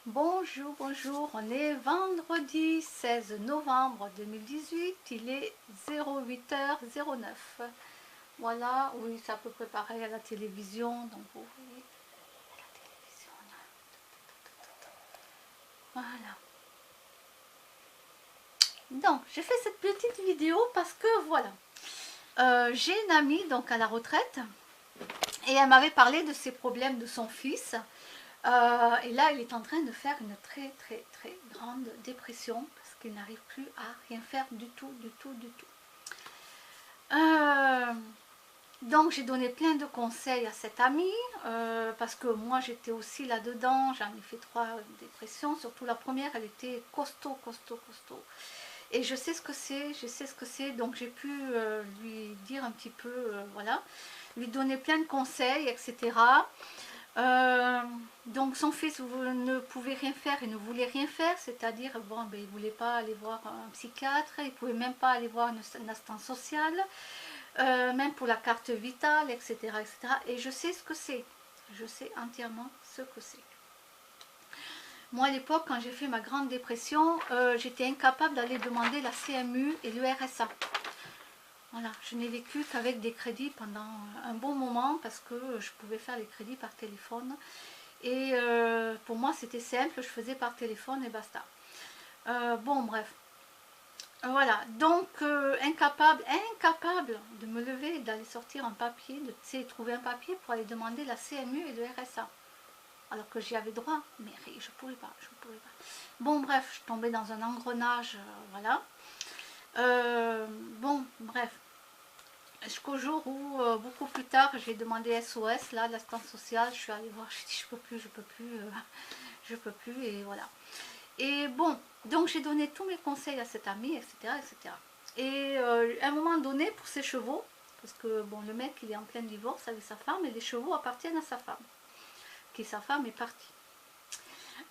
Bonjour, bonjour, on est vendredi 16 novembre 2018, il est 08h09. Voilà, oui, c'est à peu près pareil à la télévision, donc vous voyez, la télévision là. Voilà. Donc, j'ai fait cette petite vidéo parce que voilà, j'ai une amie donc à la retraite et elle m'avait parlé de ses problèmes de son fils. Et là, il est en train de faire une très très très grande dépression parce qu'il n'arrive plus à rien faire du tout, du tout, du tout. Donc j'ai donné plein de conseils à cette amie parce que moi j'étais aussi là-dedans, j'en ai fait 3 dépressions, surtout la première elle était costaud, costaud, costaud. Et je sais ce que c'est, je sais ce que c'est, donc j'ai pu lui dire un petit peu, voilà, lui donner plein de conseils, etc. Euh, donc son fils ne pouvait rien faire et ne voulait rien faire, c'est-à-dire bon, ben, il ne voulait pas aller voir un psychiatre, il ne pouvait même pas aller voir une assistance sociale, même pour la carte vitale, etc., etc. Et je sais ce que c'est, je sais entièrement ce que c'est. Moi à l'époque, quand j'ai fait ma grande dépression, j'étais incapable d'aller demander la CMU et le RSA. Voilà, je n'ai vécu qu'avec des crédits pendant un bon moment parce que je pouvais faire les crédits par téléphone. Et pour moi, c'était simple, je faisais par téléphone et basta. Bon, bref. Voilà, donc incapable de me lever, d'aller sortir un papier, de trouver un papier pour aller demander la CMU et le RSA. Alors que j'y avais droit, mais je pouvais pas, je pouvais pas. Bon, bref, je tombais dans un engrenage, voilà. Bon, bref. Jusqu'au jour où, beaucoup plus tard, j'ai demandé SOS, là, l'assistance sociale, je suis allée voir, je dit je peux plus, je peux plus, je peux plus, et voilà. Et bon, donc j'ai donné tous mes conseils à cette amie, etc. etc. Et à un moment donné, pour ses chevaux, parce que bon, le mec il est en plein divorce avec sa femme, et les chevaux appartiennent à sa femme, qui sa femme est partie.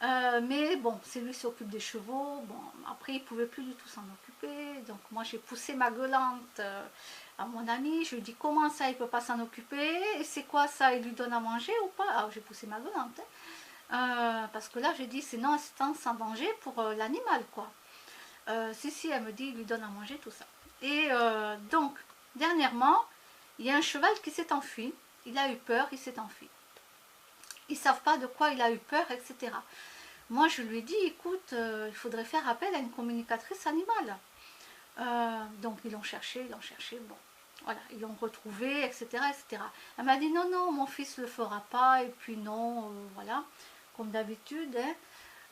Mais bon, c'est lui qui s'occupe des chevaux. Bon, après, il ne pouvait plus du tout s'en occuper. Donc, moi, j'ai poussé ma gueulante à mon ami. Je lui ai dit comment ça, il ne peut pas s'en occuper. Et c'est quoi ça, il lui donne à manger ou pas? Alors, j'ai poussé ma gueulante. Parce que là, j'ai dit c'est non assistance sans danger pour l'animal, quoi. Si, elle me dit il lui donne à manger, tout ça. Et donc, dernièrement, il y a un cheval qui s'est enfui. Il a eu peur, il s'est enfui. Ils ne savent pas de quoi il a eu peur, etc. Moi, je lui ai dit, écoute, il faudrait faire appel à une communicatrice animale. Donc, ils l'ont cherché, bon. Voilà, ils l'ont retrouvé, etc., etc. Elle m'a dit, non, non, mon fils ne le fera pas, et puis non, voilà, comme d'habitude,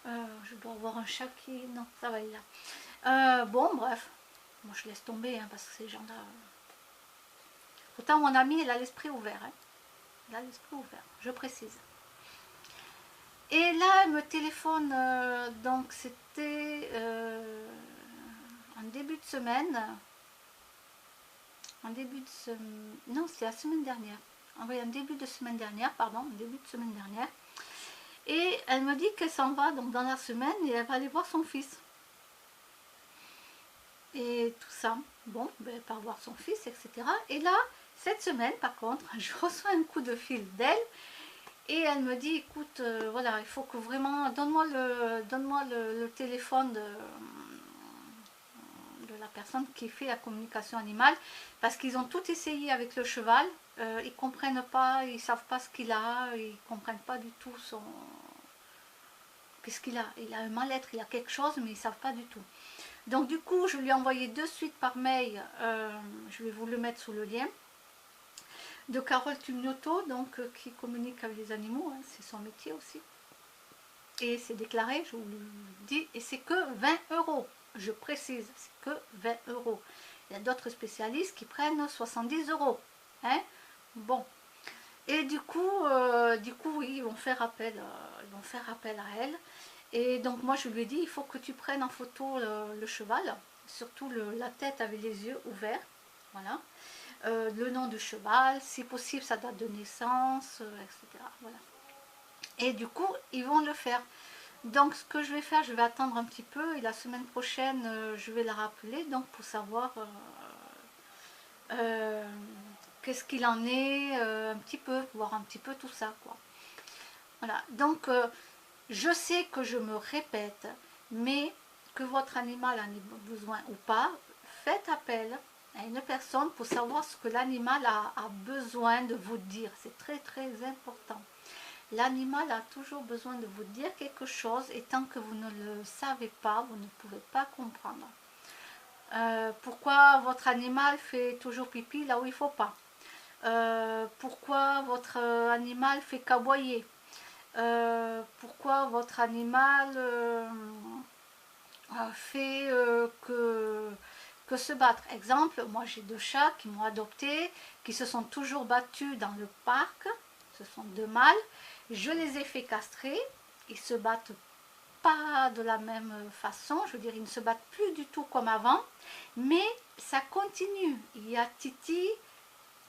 hein, je dois avoir un chat qui... Non, ça va, il est là. Bon, bref, moi je laisse tomber, hein, parce que ces gens-là... Pourtant, mon amie, elle a l'esprit ouvert, hein. Elle a l'esprit ouvert, je précise. Et là, elle me téléphone, donc c'était en début de semaine. En début de semaine. Non, c'était la semaine dernière. Oui, en début de semaine dernière, pardon, en début de semaine dernière. Et elle me dit qu'elle s'en va donc dans la semaine et elle va aller voir son fils. Et tout ça. Bon, ben, elle part voir son fils, etc. Et là, cette semaine, par contre, je reçois un coup de fil d'elle. Et elle me dit, écoute, voilà, il faut que vraiment, donne-moi le téléphone de la personne qui fait la communication animale, parce qu'ils ont tout essayé avec le cheval, ils comprennent pas, ils savent pas ce qu'il a, ils comprennent pas du tout son... Qu'est-ce qu'il a? Il a un mal-être, il a quelque chose, mais ils savent pas du tout. Donc du coup, je lui ai envoyé de suite par mail, je vais vous le mettre sous le lien, de Carole Tugnotto, donc qui communique avec les animaux, hein, c'est son métier aussi. Et c'est déclaré, je vous le dis, et c'est que 20 euros. Je précise, c'est que 20 euros. Il y a d'autres spécialistes qui prennent 70 euros. Hein, bon. Et du coup, oui, ils vont faire appel à elle. Et donc moi, je lui ai dit, il faut que tu prennes en photo le cheval, surtout la tête avec les yeux ouverts. Voilà. Le nom du cheval, si possible, sa date de naissance, etc. Voilà. Et du coup, ils vont le faire. Donc ce que je vais faire, je vais attendre un petit peu et la semaine prochaine, je vais la rappeler donc pour savoir qu'est-ce qu'il en est, un petit peu, voir un petit peu tout ça, quoi. Voilà, donc je sais que je me répète, mais que votre animal en ait besoin ou pas, faites appel à une personne pour savoir ce que l'animal a besoin de vous dire. C'est très très important. L'animal a toujours besoin de vous dire quelque chose et tant que vous ne le savez pas, vous ne pouvez pas comprendre. Pourquoi votre animal fait toujours pipi là où il ne faut pas? Pourquoi votre animal fait caboyer? Pourquoi votre animal fait que se battre? Exemple, moi j'ai 2 chats qui m'ont adopté, qui se sont toujours battus dans le parc. Ce sont 2 mâles. Je les ai fait castrer. Ils se battent pas de la même façon. Je veux dire, ils ne se battent plus du tout comme avant. Mais ça continue. Il y a Titi,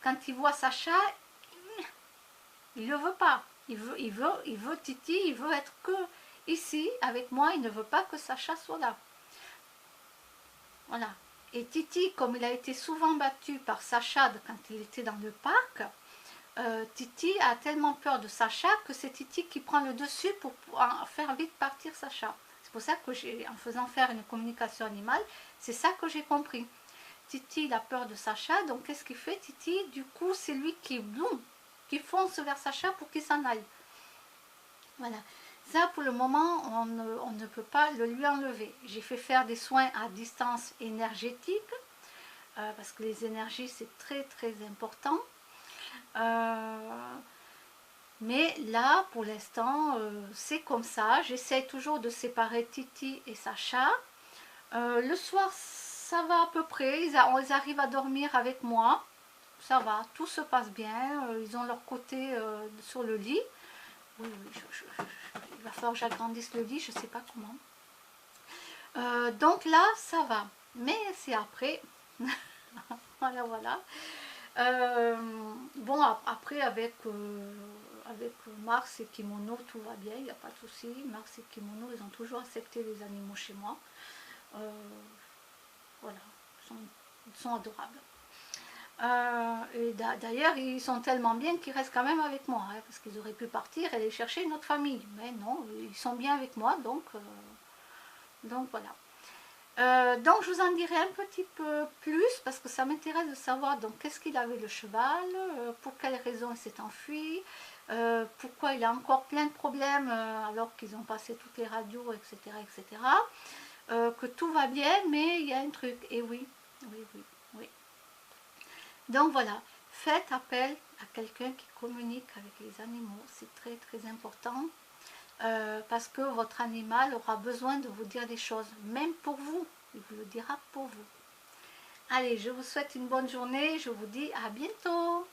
quand il voit Sacha, il ne le veut pas. Il veut Titi, il veut être que ici avec moi. Il ne veut pas que Sacha soit là. Voilà. Et Titi, comme il a été souvent battu par Sacha quand il était dans le parc, Titi a tellement peur de Sacha que c'est Titi qui prend le dessus pour faire vite partir Sacha. C'est pour ça que en faisant faire une communication animale, c'est ça que j'ai compris. Titi il a peur de Sacha, donc qu'est-ce qu'il fait Titi? Du coup, c'est lui qui fonce vers Sacha pour qu'il s'en aille. Voilà. Ça, pour le moment, on ne peut pas le lui enlever. J'ai fait faire des soins à distance énergétique, parce que les énergies, c'est très très important. Mais là, pour l'instant, c'est comme ça. J'essaie toujours de séparer Titi et Sacha. Le soir, ça va à peu près. Ils arrivent à dormir avec moi. Ça va, tout se passe bien. Ils ont leur côté sur le lit. Oui, il va falloir que j'agrandisse le lit, je ne sais pas comment. Donc là, ça va. Mais c'est après. Voilà, voilà. Bon, après, avec Mars et Kimono, tout va bien, il n'y a pas de souci. Mars et Kimono, ils ont toujours accepté les animaux chez moi. Voilà, ils sont adorables. Et d'ailleurs, ils sont tellement bien qu'ils restent quand même avec moi, hein, parce qu'ils auraient pu partir et aller chercher une autre famille. Mais non, ils sont bien avec moi, donc voilà. Donc je vous en dirai un petit peu plus parce que ça m'intéresse de savoir donc qu'est-ce qu'il avait le cheval, pour quelles raisons il s'est enfui, pourquoi il a encore plein de problèmes alors qu'ils ont passé toutes les radios, etc. etc. Que tout va bien, mais il y a un truc. Et oui, oui, oui, oui. Donc voilà, faites appel à quelqu'un qui communique avec les animaux, c'est très très important. Parce que votre animal aura besoin de vous dire des choses, même pour vous, il vous le dira pour vous. Allez, je vous souhaite une bonne journée, je vous dis à bientôt.